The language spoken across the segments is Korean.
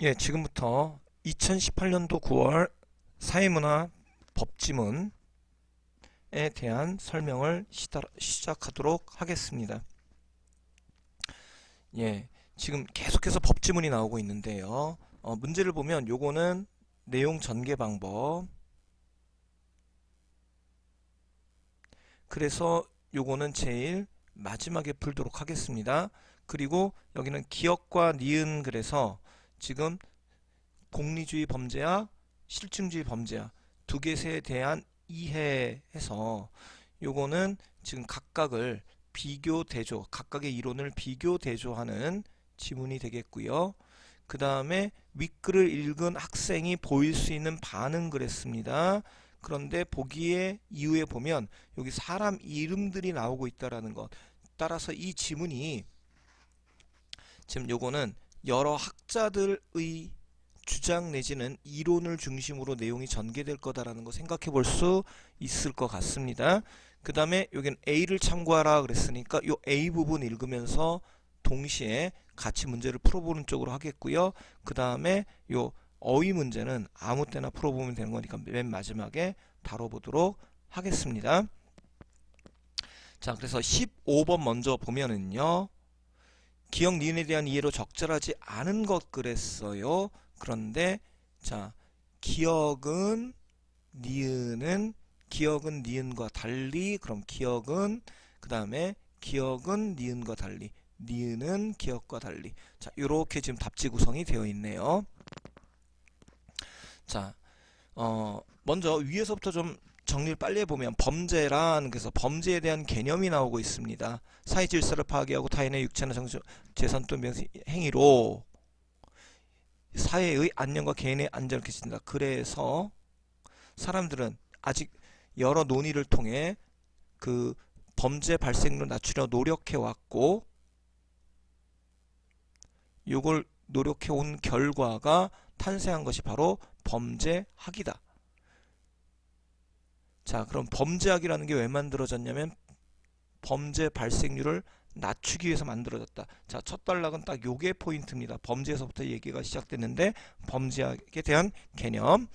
예, 지금부터 2018년도 9월 사회문화 법지문에 대한 설명을 시작하도록 하겠습니다. 예, 지금 계속해서 법지문이 나오고 있는데요. 문제를 보면 요거는 내용 전개 방법. 그래서 요거는 제일 마지막에 풀도록 하겠습니다. 그리고 여기는 기억과 니은, 그래서 지금 공리주의 범죄와 실증주의 범죄와 두 개에 대한 이해해서 요거는 지금 각각을 비교 대조, 각각의 이론을 비교 대조하는 지문이 되겠고요. 그 다음에 윗글을 읽은 학생이 보일 수 있는 반응 그랬습니다. 그런데 보기에 이후에 보면 여기 사람 이름들이 나오고 있다라는 것. 따라서 이 지문이 지금 요거는 여러 학자들의 주장 내지는 이론을 중심으로 내용이 전개될 거다라는 거 생각해 볼 수 있을 것 같습니다. 그 다음에 여기는 A를 참고하라 그랬으니까 요 A 부분 읽으면서 동시에 같이 문제를 풀어보는 쪽으로 하겠고요. 그 다음에 요 어휘 문제는 아무 때나 풀어보면 되는 거니까 맨 마지막에 다뤄보도록 하겠습니다. 자, 그래서 15번 먼저 보면은요. 기억 니은에 대한 이해로 적절하지 않은 것 그랬어요. 그런데 자, 기억은 니은과 달리, 그럼 기억은 그 다음에 기억은 니은과 달리, 니은은 기억과 달리. 자, 요렇게 지금 답지 구성이 되어 있네요. 자, 먼저 위에서부터 좀 정리를 빨리 해보면 범죄란, 그래서 범죄에 대한 개념이 나오고 있습니다. 사회 질서를 파괴하고 타인의 육체나 정신, 재산 또는 명의 행위로 사회의 안녕과 개인의 안전을 개친다. 그래서 사람들은 아직 여러 논의를 통해 그 범죄 발생률을 낮추려 노력해 왔고, 요걸 노력해 온 결과가 탄생한 것이 바로 범죄학이다. 자, 그럼 범죄학이라는 게 왜 만들어졌냐면 범죄 발생률을 낮추기 위해서 만들어졌다. 자, 첫 단락은 딱 요게 포인트입니다. 범죄에서부터 얘기가 시작됐는데 범죄학에 대한 개념.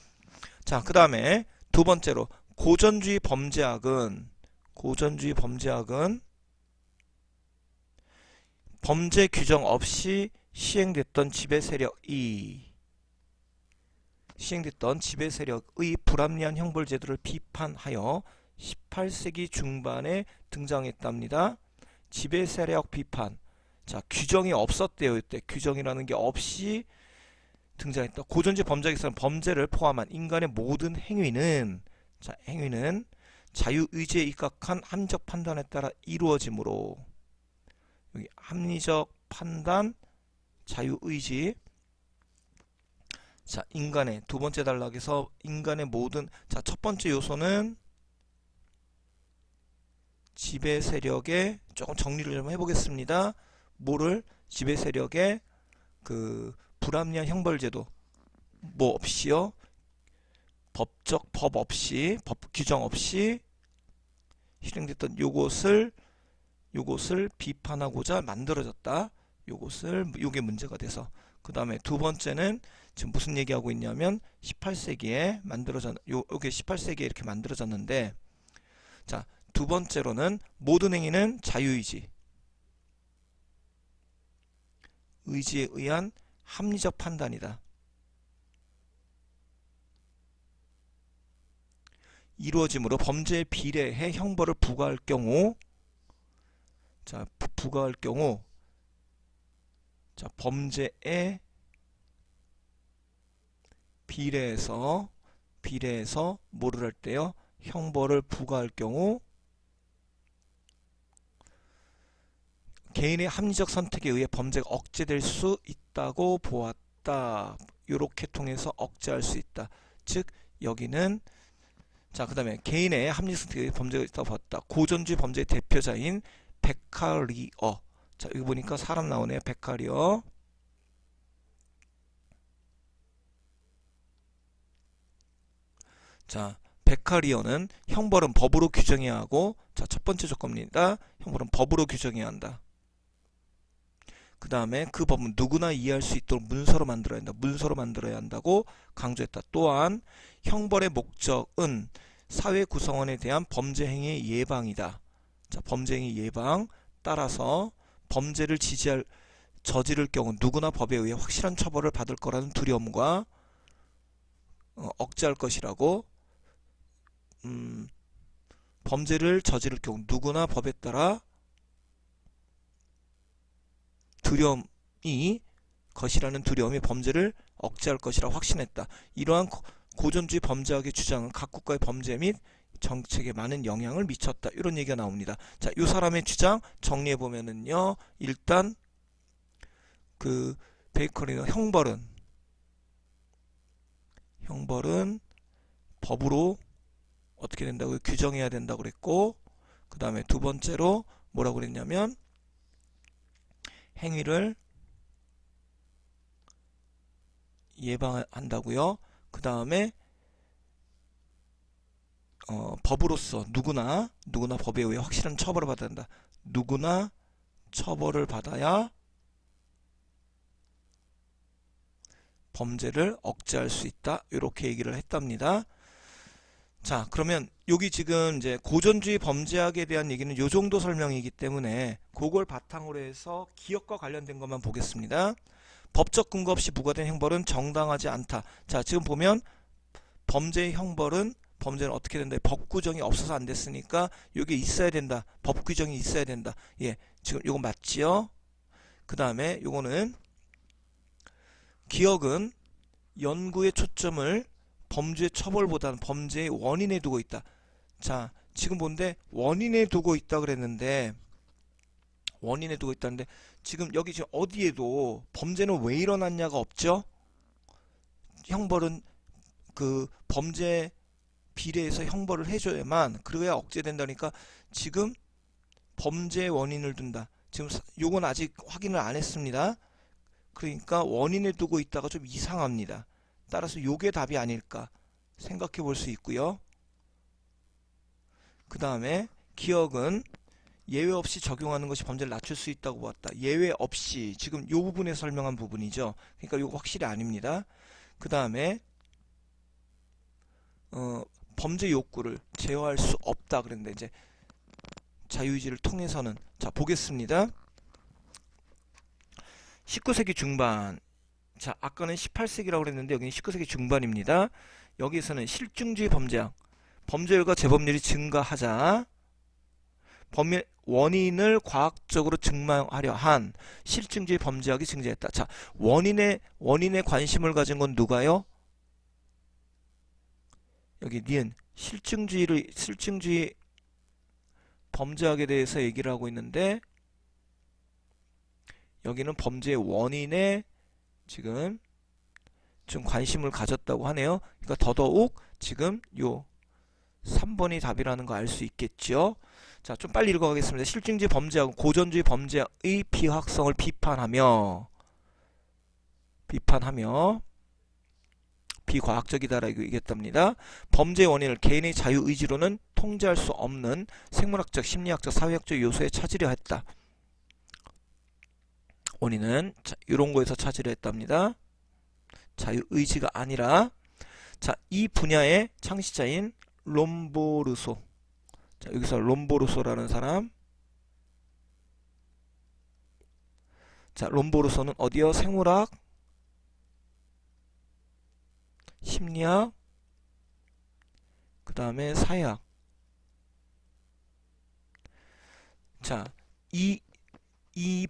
자, 그 다음에 두 번째로 고전주의 범죄학은 범죄 규정 없이 시행됐던 지배 세력의 불합리한 형벌 제도를 비판하여 18세기 중반에 등장했답니다. 지배 세력 비판. 자, 규정이 없었대요. 이때 규정이라는 게 없이 등장했다. 고전주의 범죄학에서는 범죄를 포함한 인간의 모든 행위는 자유의지에 입각한 합리적 판단에 따라 이루어지므로, 여기 합리적 판단, 자유의지. 자, 인간의 두 번째 단락에서 인간의 모든, 자, 첫 번째 요소는 지배 세력의, 조금 정리를 좀 해보겠습니다. 뭐를 지배 세력의 그 불합리한 형벌 제도 뭐 없이요, 법 없이, 법 규정 없이 실행됐던 요것을 비판하고자 만들어졌다. 요게 문제가 돼서. 그 다음에 두 번째는 지금 무슨 얘기하고 있냐면 18세기에 요게 18세기에 이렇게 만들어졌는데, 자, 두 번째로는 모든 행위는 자유의지에 의한 합리적 판단이다. 이루어지므로 범죄에 비례해 형벌을 부과할 경우, 자, 자, 범죄에 비례해서 뭐를 할 때요? 형벌을 부과할 경우 개인의 합리적 선택에 의해 범죄가 억제될 수 있다고 보았다. 요렇게 통해서 억제할 수 있다. 즉 여기는, 자, 그 다음에 개인의 합리적 선택에 의해 범죄가 있다고 보았다. 고전주의 범죄의 대표자인 베카리어. 자, 여기 보니까 사람 나오네요. 베카리어. 자, 베카리어는 형벌은 법으로 규정해야 하고, 자, 첫 번째 조건입니다. 형벌은 법으로 규정해야 한다. 그 다음에 그 법은 누구나 이해할 수 있도록 문서로 만들어야 한다. 문서로 만들어야 한다고 강조했다. 또한 형벌의 목적은 사회 구성원에 대한 범죄 행위의 예방이다. 자, 범죄 행위 예방. 따라서 범죄를 저지를 경우 누구나 법에 의해 확실한 처벌을 받을 거라는 두려움과 억제할 것이라고. 범죄를 저지를 경우 누구나 법에 따라 두려움이 것이라는 두려움이 범죄를 억제할 것이라 확신했다. 이러한 고전주의 범죄학의 주장은 각 국가의 범죄 및 정책에 많은 영향을 미쳤다. 이런 얘기가 나옵니다. 자, 이 사람의 주장 정리해 보면은요. 일단 그 베이커리는 형벌은 법으로 어떻게 된다고요? 규정해야 된다고 그랬고, 그 다음에 두 번째로 뭐라고 그랬냐면 행위를 예방한다고요. 그 다음에 법으로서 누구나 법에 의해 확실한 처벌을 받아야 한다. 누구나 처벌을 받아야 범죄를 억제할 수 있다. 이렇게 얘기를 했답니다. 자, 그러면 여기 지금 이제 고전주의 범죄학에 대한 얘기는 요 정도 설명이기 때문에 그걸 바탕으로 해서 기억과 관련된 것만 보겠습니다. 법적 근거 없이 부과된 형벌은 정당하지 않다. 자, 지금 보면 범죄의 형벌은 범죄는 어떻게 된다? 법 규정이 없어서 안 됐으니까 여기 있어야 된다. 법 규정이 있어야 된다. 예, 지금 요거 맞지요? 그 다음에 요거는 기억은 연구의 초점을 범죄 처벌보다는 범죄의 원인에 두고 있다. 자, 지금 본데 원인에 두고 있다 그랬는데 원인에 두고 있다는데 지금 여기 지금 어디에도 범죄는 왜 일어났냐가 없죠? 형벌은 그 범죄 비례해서 형벌을 해줘야만 그래야 억제된다니까 지금 범죄의 원인을 둔다. 지금 요건 아직 확인을 안 했습니다. 그러니까 원인에 두고 있다가 좀 이상합니다. 따라서 요게 답이 아닐까 생각해 볼 수 있고요. 그 다음에 기억은 예외 없이 적용하는 것이 범죄를 낮출 수 있다고 보았다. 예외 없이 지금 요 부분에 설명한 부분이죠. 그러니까 요거 확실히 아닙니다. 그 다음에 범죄 욕구를 제어할 수 없다 그랬는데 이제 자유의지를 통해서는 자 보겠습니다. 19세기 중반. 자, 아까는 18세기라고 그랬는데 여기는 19세기 중반입니다. 여기서는 실증주의 범죄학, 범죄율과 재범률이 증가하자 원인을 과학적으로 증명하려 한 실증주의 범죄학이 증대했다. 자, 원인에 관심을 가진 건 누가요? 여기 니은 실증주의 범죄학에 대해서 얘기를 하고 있는데 여기는 범죄의 원인에 지금 좀 관심을 가졌다고 하네요. 그러니까 더더욱 지금 요 3번이 답이라는 거 알 수 있겠죠. 자, 좀 빨리 읽어가겠습니다. 실증주의 범죄하고 고전주의 범죄의 비확성을 비판하며 비과학적이다라고 얘기했답니다. 범죄의 원인을 개인의 자유의지로는 통제할 수 없는 생물학적, 심리학적, 사회학적 요소에 찾으려 했다. 원인은 이런 거에서 찾으려 했답니다. 자유의지가 아니라. 자, 이 분야의 창시자인 롬보르소. 자, 여기서 롬보르소라는 사람. 자, 롬보르소는 어디요? 생물학, 심리학, 그 다음에 사회학. 자, 이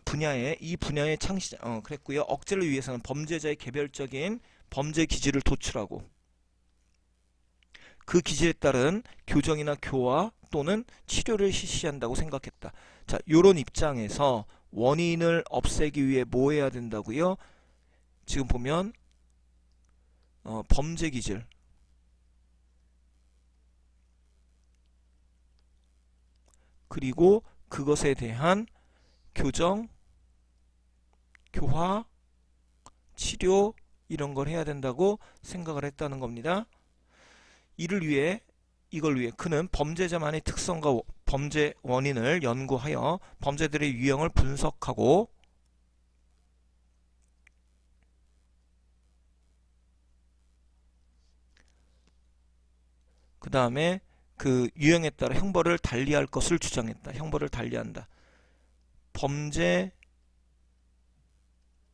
분야의 창시자, 그랬고요. 억제를 위해서는 범죄자의 개별적인 범죄 기질을 도출하고 그 기질에 따른 교정이나 교화 또는 치료를 실시한다고 생각했다. 자, 요런 입장에서 원인을 없애기 위해 뭐 해야 된다고요? 지금 보면 범죄 기질, 그리고 그것에 대한 교정, 교화, 치료 이런 걸 해야 된다고 생각을 했다는 겁니다. 이걸 위해 그는 범죄자만의 특성과 범죄 원인을 연구하여 범죄들의 유형을 분석하고 그 다음에 그 유형에 따라 형벌을 달리할 것을 주장했다. 형벌을 달리한다. 범죄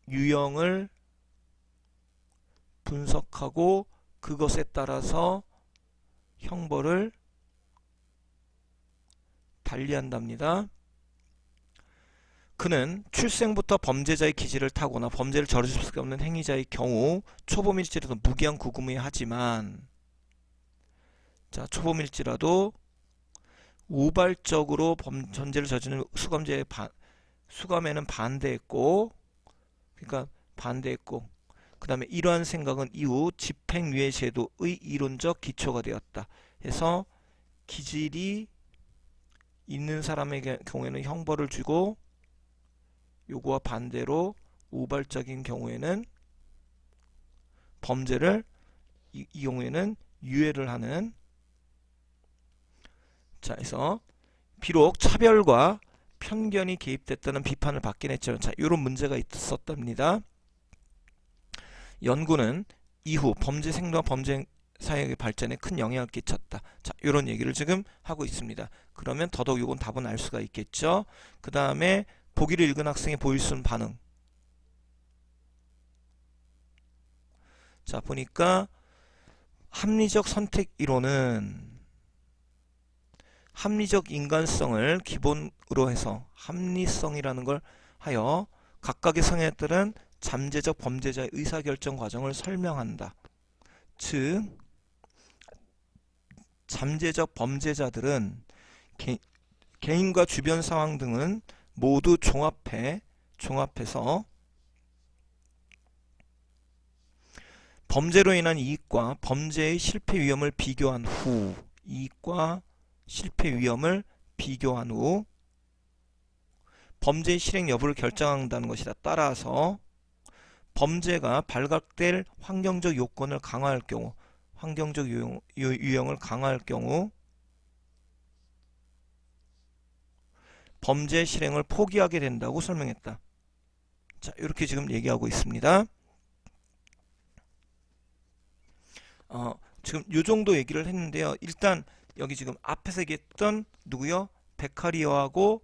유형을 분석하고 그것에 따라서 형벌을 달리한답니다. 그는 출생부터 범죄자의 기질을 타거나 범죄를 저질 수밖에 없는 행위자의 경우 초범일지라도 무기한 구금해야 하지만, 자, 초범일지라도 우발적으로 전제를 저지르는 수감에는 반대했고, 그러니까 반대했고, 그 다음에 이러한 생각은 이후 집행유예 제도의 이론적 기초가 되었다. 해서 기질이 있는 사람의 경우에는 형벌을 주고, 요거와 반대로 우발적인 경우에는 범죄를 이 경우에는 유예를 하는. 자, 그래서 비록 차별과 편견이 개입됐다는 비판을 받긴 했지만, 자, 이런 문제가 있었답니다. 연구는 이후 범죄 생도와 범죄 사회의 발전에 큰 영향을 끼쳤다. 자, 이런 얘기를 지금 하고 있습니다. 그러면 더더욱 이건 답은 알 수가 있겠죠. 그 다음에 보기를 읽은 학생의 보일 수 있는 반응. 자, 보니까 합리적 선택 이론은 합리적 인간성을 기본으로 해서 합리성이라는 걸 하여 각각의 성향에 따른 잠재적 범죄자의 의사결정 과정을 설명한다. 즉, 잠재적 범죄자들은 개인과 주변 상황 등은 모두 종합해서 범죄로 인한 이익과 범죄의 실패 위험을 비교한 후, 이익과 실패 위험을 비교한 후 범죄의 실행 여부를 결정한다는 것이다. 따라서 범죄가 발각될 환경적 요건을 강화할 경우, 환경적 유형을 강화할 경우 범죄 실행을 포기하게 된다고 설명했다. 자, 이렇게 지금 얘기하고 있습니다. 지금 요 정도 얘기를 했는데요. 일단 여기 지금 앞에서 얘기했던 누구요? 베카리어하고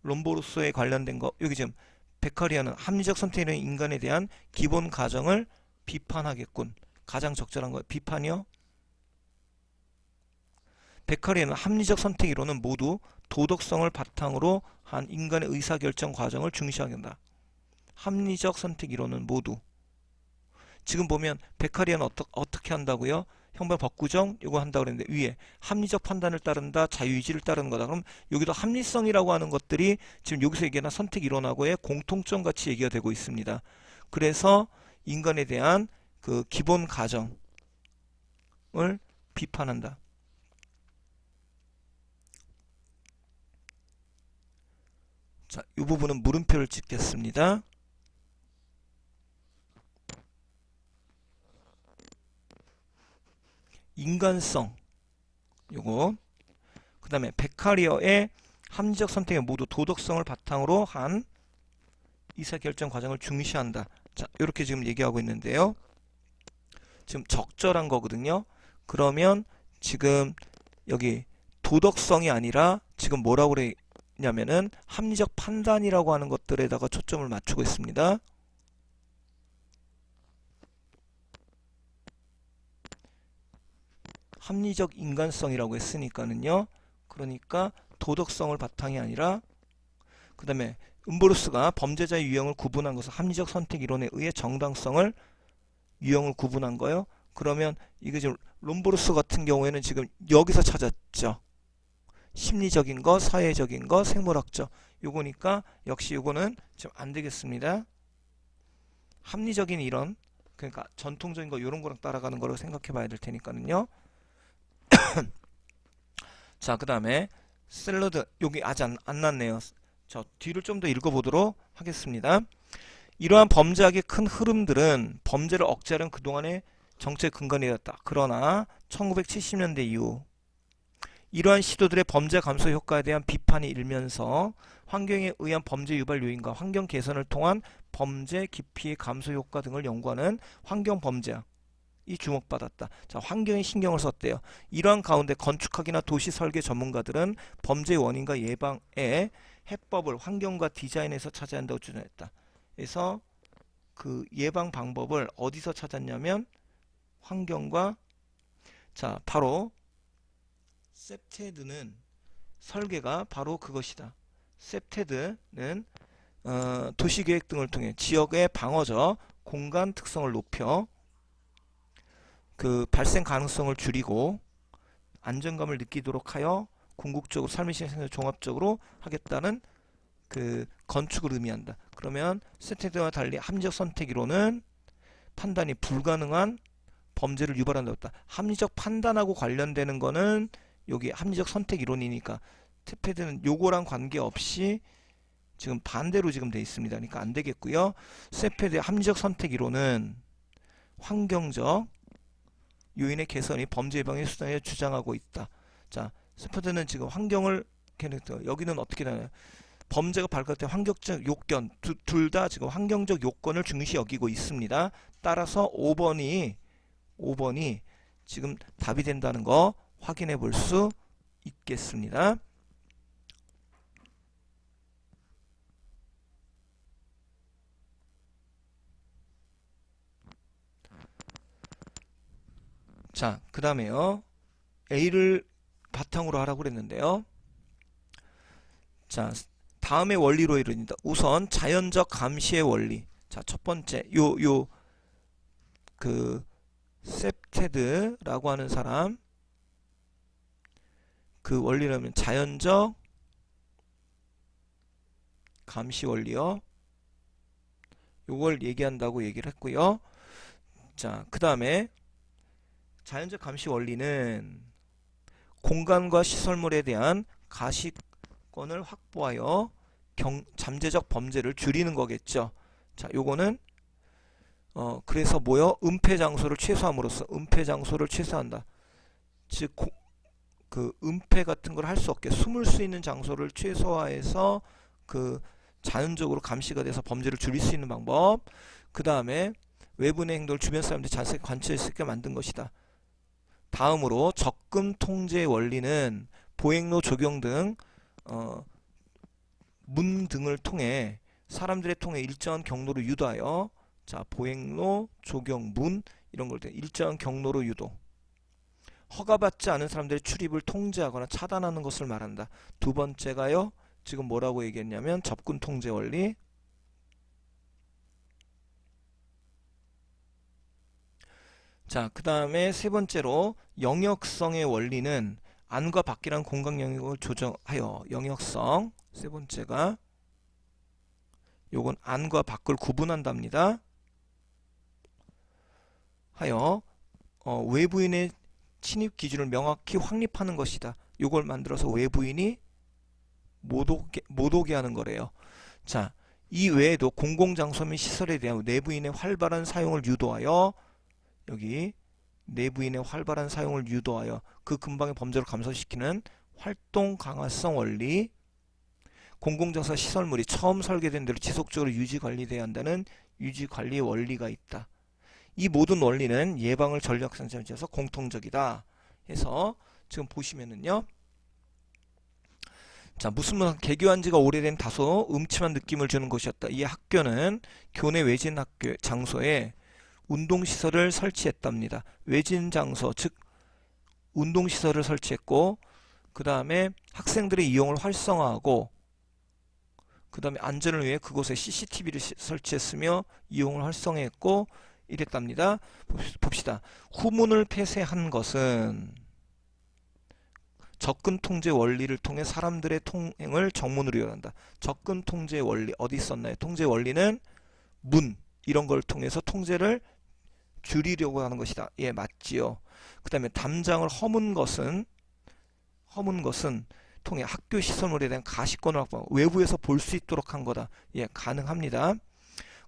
롬보르소에 관련된 거. 여기 지금 베카리어는 합리적 선택이라는 인간에 대한 기본 가정을 비판하겠군. 가장 적절한 거 비판이요. 베카리어는 합리적 선택 이론은 모두 도덕성을 바탕으로 한 인간의 의사결정 과정을 중시한다. 합리적 선택 이론은 모두. 지금 보면 베카리어는 어떻게 한다고요? 형벌 법규정 이거 한다고 그랬는데 위에 합리적 판단을 따른다, 자유의지를 따르는 거다. 그럼 여기도 합리성이라고 하는 것들이 지금 여기서 얘기하는 선택 이론하고의 공통점 같이 얘기가 되고 있습니다. 그래서 인간에 대한 그 기본 가정을 비판한다. 자, 이 부분은 물음표를 찍겠습니다. 인간성 요거, 그 다음에 베카리어의 합리적 선택에 모두 도덕성을 바탕으로 한 의사결정 과정을 중시한다. 자, 이렇게 지금 얘기하고 있는데요. 지금 적절한 거거든요. 그러면 지금 여기 도덕성이 아니라 지금 뭐라고 그랬냐면은 합리적 판단이라고 하는 것들에다가 초점을 맞추고 있습니다. 합리적 인간성이라고 했으니까는요. 그러니까 도덕성을 바탕이 아니라, 그 다음에 음보르스가 범죄자의 유형을 구분한 것은 합리적 선택 이론에 의해 정당성을 유형을 구분한 거예요. 그러면 이게 지금 롬보르스 같은 경우에는 지금 여기서 찾았죠. 심리적인 거, 사회적인 거, 생물학적. 요거니까 역시 요거는 좀 안 되겠습니다. 합리적인 이론, 그러니까 전통적인 거 요런 거랑 따라가는 거로 생각해 봐야 될 테니까는요. 자, 그 다음에 샐러드 여기 아직 안 났네요. 저 뒤를 좀 더 읽어보도록 하겠습니다. 이러한 범죄학의 큰 흐름들은 범죄를 억제하는 그동안의 정책 근간이 되었다. 그러나 1970년대 이후 이러한 시도들의 범죄 감소 효과에 대한 비판이 일면서 환경에 의한 범죄 유발 요인과 환경 개선을 통한 범죄 깊이의 감소 효과 등을 연구하는 환경범죄학이 주목받았다. 자, 환경에 신경을 썼대요. 이러한 가운데 건축학이나 도시 설계 전문가들은 범죄의 원인과 예방의 해법을 환경과 디자인에서 찾아야 한다고 주장했다. 그래서 그 예방 방법을 어디서 찾았냐면 환경과, 자, 바로 셉테드는 설계가 바로 그것이다. 셉테드는 도시계획 등을 통해 지역의 방어적 공간 특성을 높여 그 발생 가능성을 줄이고 안정감을 느끼도록 하여 궁극적으로 삶의 실생을 종합적으로 하겠다는 그 건축을 의미한다. 그러면 셉테드와 달리 합리적 선택 이론은 판단이 불가능한 범죄를 유발한다고 했다. 합리적 판단하고 관련되는 거는 여기 합리적 선택 이론이니까 셉테드는 요거랑 관계없이 지금 반대로 지금 돼 있습니다. 그러니까 안 되겠고요. 셉테드의 합리적 선택 이론은 환경적 요인의 개선이 범죄 예방의 수단에 주장하고 있다. 자, 셉테드는 지금 환경을 여기는 어떻게 되나요? 범죄가 발각될 때 환경적 요건 둘 다 지금 환경적 요건을 중시 여기고 있습니다. 따라서 5번이 지금 답이 된다는 거 확인해 볼 수 있겠습니다. 자, 그 다음에요. A를 바탕으로 하라고 그랬는데요. 자, 다음의 원리로 이루어진다. 우선 자연적 감시의 원리. 자, 첫 번째 그 셉테드라고 하는 사람, 그 원리라면 자연적 감시 원리요. 요걸 얘기한다고 얘기를 했고요. 자, 그 다음에 자연적 감시 원리는 공간과 시설물에 대한 가시권을 확보하여 잠재적 범죄를 줄이는 거겠죠. 자, 요거는 그래서 뭐요? 은폐 장소를 최소함으로써 은폐 장소를 최소화한다. 즉 그 은폐 같은 걸 할 수 없게 숨을 수 있는 장소를 최소화해서 그 자연적으로 감시가 돼서 범죄를 줄일 수 있는 방법. 그 다음에 외부인의 행동을 주변 사람들이 자세히 관찰할 수 있게 만든 것이다. 다음으로 접근 통제 원리는 보행로 조경 등 문 등을 통해 사람들의 통해 일정한 경로로 유도하여, 자, 보행로 조경 문 이런 걸 일정한 경로로 유도, 허가받지 않은 사람들의 출입을 통제하거나 차단하는 것을 말한다. 두 번째가요, 지금 뭐라고 얘기했냐면 접근 통제 원리. 자, 그 다음에 세 번째로 영역성의 원리는 안과 밖이란 공간 영역을 조정하여, 영역성 세 번째가 요건 안과 밖을 구분한답니다. 하여 외부인의 침입 기준을 명확히 확립하는 것이다. 요걸 만들어서 외부인이 못 오게 하는 거래요. 자, 이 외에도 공공장소 및 시설에 대한 내부인의 활발한 사용을 유도하여, 여기 내부인의 활발한 사용을 유도하여 그 근방의 범죄를 감소시키는 활동 강화성 원리. 공공장소 시설물이 처음 설계된 대로 지속적으로 유지 관리돼야 한다는 유지 관리 원리가 있다. 이 모든 원리는 예방을 전략상에서 공통적이다. 해서 지금 보시면은요. 자, 무슨 개교한 지가 오래된 다소 음침한 느낌을 주는 곳이었다. 이 학교는 교내 외진 학교 장소에 운동시설을 설치했답니다. 외진 장소, 즉 운동시설을 설치했고, 그 다음에 학생들의 이용을 활성화하고, 그 다음에 안전을 위해 그곳에 CCTV를 설치했으며 이용을 활성화했고 이랬답니다. 봅시다. 후문을 폐쇄한 것은 접근 통제 원리를 통해 사람들의 통행을 정문으로 이용한다. 접근 통제 원리 어디 있었나요? 통제 원리는 문 이런 걸 통해서 통제를 줄이려고 하는 것이다. 예, 맞지요. 그 다음에 담장을 허문 것은 통해 학교 시설물에 대한 가시권을 확보하고 외부에서 볼 수 있도록 한 거다. 예, 가능합니다.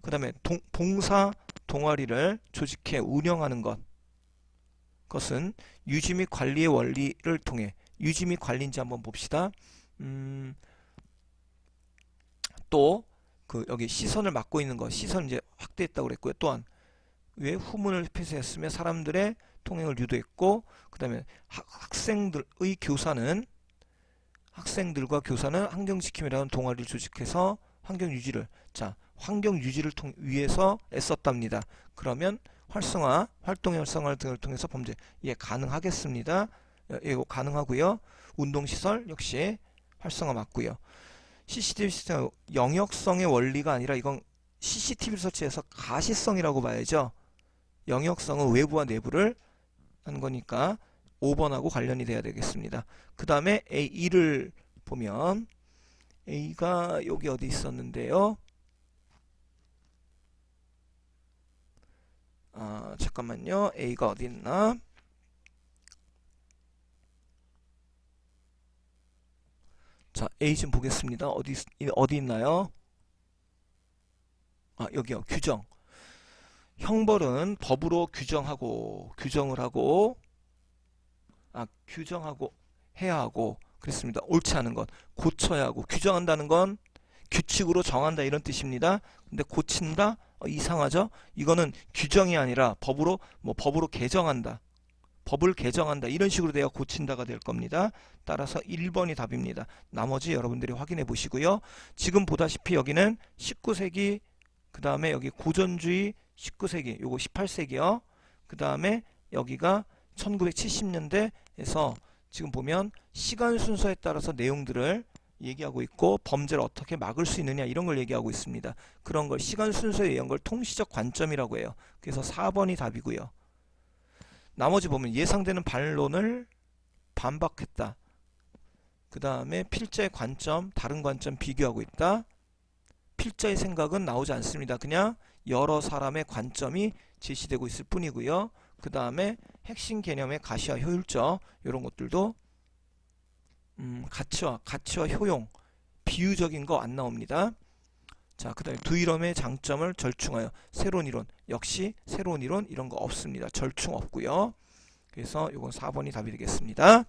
그 다음에 봉사 동아리를 조직해 운영하는 것은 유지 및 관리의 원리를 통해, 유지 및 관리인지 한번 봅시다. 또 그 여기 시선을 맡고 있는 거, 시선 이제 확대했다고 그랬고요. 또한 왜 후문을 폐쇄했으며 사람들의 통행을 유도했고, 그 다음에 학생들과 교사는 환경지킴이라는 동아리를 조직해서 환경 유지를 위해서 애썼답니다. 그러면 활동의 활성화 등을 통해서 범죄 가능하겠습니다. 이거 가능하고요. 운동시설 역시 활성화 맞고요. CCTV 시스템 영역성의 원리가 아니라 이건 CCTV를 설치해서 가시성이라고 봐야죠. 영역성은 외부와 내부를 하는 거니까 5번하고 관련이 돼야 되겠습니다. 그 다음에 A2를 보면 A가 여기 어디 있었는데요. 잠깐만요. A가 어디 있나? 자, A 좀 보겠습니다. 어디 있나요? 여기요. 규정. 형벌은 법으로 규정을 하고 규정하고 해야 하고 그랬습니다. 옳지 않은 것 고쳐야 하고, 규정한다는 건 규칙으로 정한다 이런 뜻입니다. 근데 고친다? 이상하죠? 이거는 규정이 아니라 법으로 개정한다. 법을 개정한다. 이런 식으로 돼야 고친다가 될 겁니다. 따라서 1번이 답입니다. 나머지 여러분들이 확인해 보시고요. 지금 보다시피 여기는 19세기, 그 다음에 여기 고전주의 19세기, 요거 18세기요. 그 다음에 여기가 1970년대에서 지금 보면 시간 순서에 따라서 내용들을 얘기하고 있고, 범죄를 어떻게 막을 수 있느냐 이런 걸 얘기하고 있습니다. 그런 걸 시간 순서에 의한 걸 통시적 관점이라고 해요. 그래서 4번이 답이고요. 나머지 보면 예상되는 반론을 반박했다. 그 다음에 필자의 관점, 다른 관점 비교하고 있다. 필자의 생각은 나오지 않습니다. 그냥 여러 사람의 관점이 제시되고 있을 뿐이고요. 그 다음에 핵심 개념의 가시와 효율적 이런 것들도 가치와 효용, 비유적인 거 안 나옵니다. 자, 그 다음에 두 이론의 장점을 절충하여 새로운 이론, 역시 새로운 이론 이런 거 없습니다. 절충 없고요. 그래서 이건 4번이 답이 되겠습니다.